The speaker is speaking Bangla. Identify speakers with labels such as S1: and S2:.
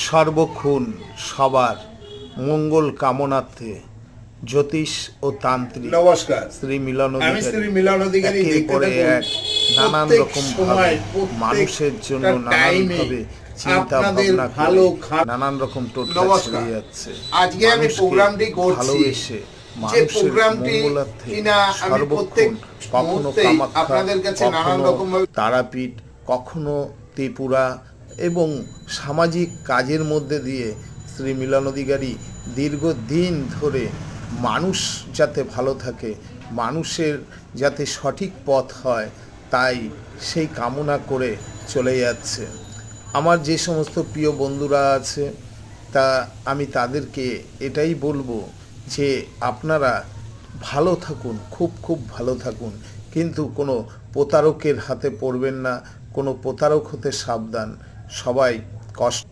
S1: সর্বক্ষণ সবার মঙ্গল কামনার্থে জ্যোতিষ ও তান্ত্রিক
S2: নমস্কার,
S1: শ্রী মিলন
S2: আমি শ্রী মিলন অধিকারী।
S1: একের পরে এক নানান
S2: প্রত্যেক
S1: রকম
S2: সময়,
S1: মানুষের জন্য
S2: প্রত্যেকটা
S1: নানান
S2: টাইমে
S1: ভাবে চিন্তা
S2: আপনাদের
S1: ভাবনা
S2: ভালো
S1: করে নানান রকম টোটকা
S2: নমস্কার।
S1: ছেড়ে যাচ্ছে।
S2: আজকে আমি
S1: মানুষকে
S2: প্রোগ্রামটি করছি,
S1: ভালোবেসে
S2: যে
S1: মানুষের
S2: প্রোগ্রামটি
S1: মঙ্গলার্থে
S2: কিনা আমি প্রত্যেক
S1: সর্বক্ষণ কখনো
S2: মুহূর্তেই
S1: কামাখ্যা,
S2: আপনাদের কাছে নানান
S1: কখনো
S2: রকম
S1: তারাপীঠ, কখনো ত্রিপুরা এবং সামাজিক কাজের মধ্যে দিয়ে শ্রী মিলন অধিকারী দীর্ঘদিন ধরে মানুষ যাতে ভালো থাকে, মানুষের যাতে সঠিক পথ হয়, তাই সেই কামনা করে চলে যাচ্ছে। আমার যে সমস্ত প্রিয় বন্ধুরা আছে, তা আমি তাদেরকে এটাই বলবো যে আপনারা ভালো থাকুন, খুব খুব ভালো থাকুন, কিন্তু কোনো প্রতারকের হাতে পড়বেন না, কোনো প্রতারক হতে সাবধান। সবাই কষ্ট